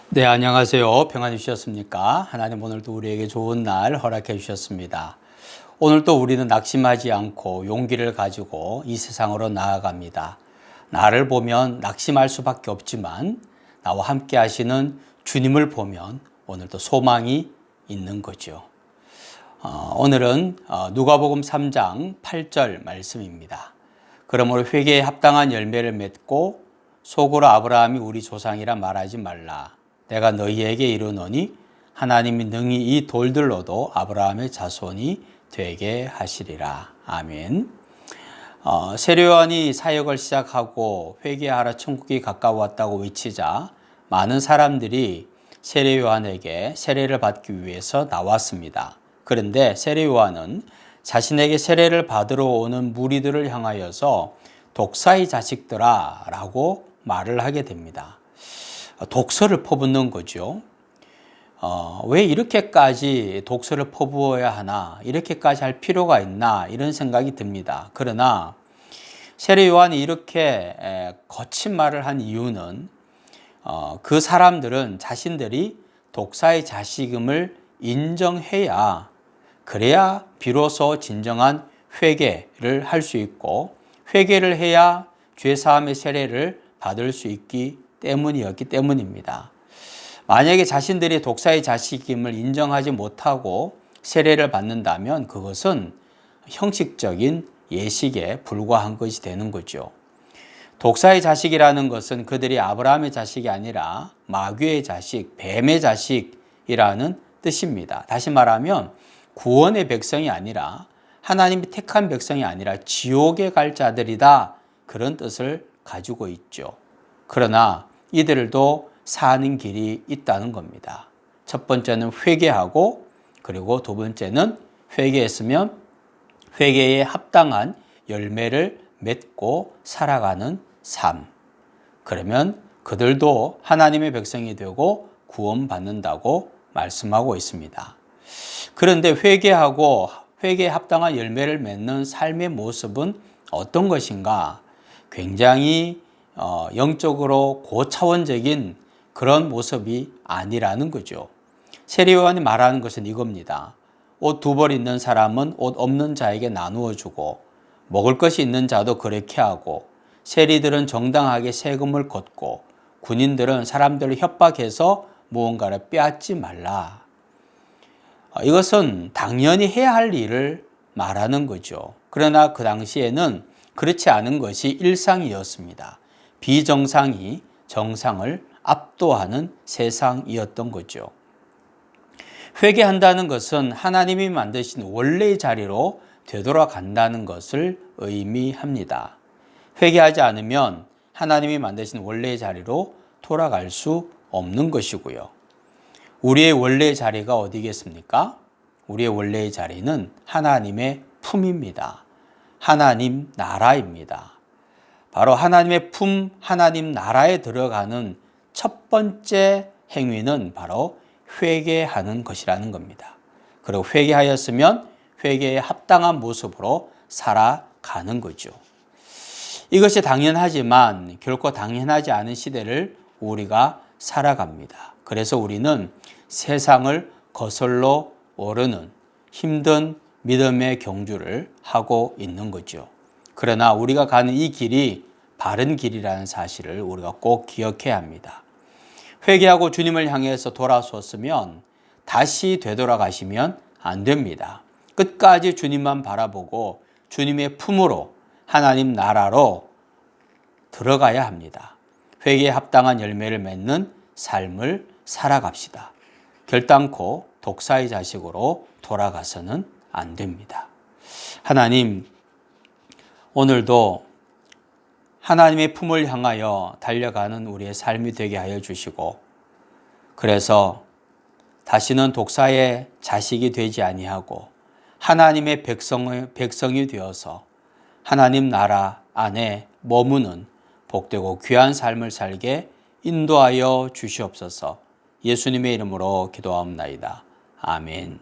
네, 안녕하세요. 평안히 주셨습니까? 하나님 오늘도 우리에게 좋은 날 허락해 주셨습니다. 오늘도 우리는 낙심하지 않고 용기를 가지고 이 세상으로 나아갑니다. 나를 보면 낙심할 수밖에 없지만 나와 함께 하시는 주님을 보면 오늘도 소망이 있는 거죠. 오늘은 누가복음 3장 8절 말씀입니다. 그러므로 회개에 합당한 열매를 맺고 속으로 아브라함이 우리 조상이라 말하지 말라. 내가 너희에게 이르노니 하나님이 능히 이 돌들로도 아브라함의 자손이 되게 하시리라. 아멘. 세례요한이 사역을 시작하고 회개하라 천국이 가까웠다고 외치자 많은 사람들이 세례요한에게 세례를 받기 위해서 나왔습니다. 그런데 세례요한은 자신에게 세례를 받으러 오는 무리들을 향하여서 독사의 자식들아 라고 말을 하게 됩니다. 독서를 퍼붓는 거죠. 왜 이렇게까지 독서를 퍼부어야 하나, 이렇게까지 할 필요가 있나 이런 생각이 듭니다. 그러나 세례 요한이 이렇게 거친 말을 한 이유는 그 사람들은 자신들이 독사의 자식임을 인정해야, 그래야 비로소 진정한 회개를 할 수 있고, 회개를 해야 죄사함의 세례를 받을 수 있기 때문이었기 때문입니다. 만약에 자신들이 독사의 자식임을 인정하지 못하고 세례를 받는다면 그것은 형식적인 예식에 불과한 것이 되는 거죠. 독사의 자식이라는 것은 그들이 아브라함의 자식이 아니라 마귀의 자식, 뱀의 자식이라는 뜻입니다. 다시 말하면 구원의 백성이 아니라, 하나님이 택한 백성이 아니라 지옥에 갈 자들이다, 그런 뜻을 가지고 있죠. 그러나 이들도 사는 길이 있다는 겁니다. 첫 번째는 회개하고, 그리고 두 번째는 회개했으면 회개에 합당한 열매를 맺고 살아가는 삶. 그러면 그들도 하나님의 백성이 되고 구원받는다고 말씀하고 있습니다. 그런데 회개하고 회개에 합당한 열매를 맺는 삶의 모습은 어떤 것인가? 굉장히 영적으로 고차원적인 그런 모습이 아니라는 거죠. 세례 요한이 말하는 것은 이겁니다. 옷 두 벌 있는 사람은 옷 없는 자에게 나누어 주고, 먹을 것이 있는 자도 그렇게 하고, 세리들은 정당하게 세금을 걷고, 군인들은 사람들을 협박해서 무언가를 빼앗지 말라. 이것은 당연히 해야 할 일을 말하는 거죠. 그러나 그 당시에는 그렇지 않은 것이 일상이었습니다. 비정상이 정상을 압도하는 세상이었던 거죠. 회개한다는 것은 하나님이 만드신 원래의 자리로 되돌아간다는 것을 의미합니다. 회개하지 않으면 하나님이 만드신 원래의 자리로 돌아갈 수 없는 것이고요. 우리의 원래의 자리가 어디겠습니까? 우리의 원래의 자리는 하나님의 품입니다. 하나님 나라입니다. 바로 하나님의 품, 하나님 나라에 들어가는 첫 번째 행위는 바로 회개하는 것이라는 겁니다. 그리고 회개하였으면 회개에 합당한 모습으로 살아가는 거죠. 이것이 당연하지만 결코 당연하지 않은 시대를 우리가 살아갑니다. 그래서 우리는 세상을 거슬러 오르는 힘든 믿음의 경주를 하고 있는 거죠. 그러나 우리가 가는 이 길이 바른 길이라는 사실을 우리가 꼭 기억해야 합니다. 회개하고 주님을 향해서 돌아섰으면 다시 되돌아가시면 안 됩니다. 끝까지 주님만 바라보고 주님의 품으로, 하나님 나라로 들어가야 합니다. 회개에 합당한 열매를 맺는 삶을 살아갑시다. 결단코 독사의 자식으로 돌아가서는 안 됩니다. 하나님, 오늘도 하나님의 품을 향하여 달려가는 우리의 삶이 되게 하여 주시고, 그래서 다시는 독사의 자식이 되지 아니하고 하나님의 백성이 되어서 하나님 나라 안에 머무는 복되고 귀한 삶을 살게 인도하여 주시옵소서. 예수님의 이름으로 기도하옵나이다. 아멘.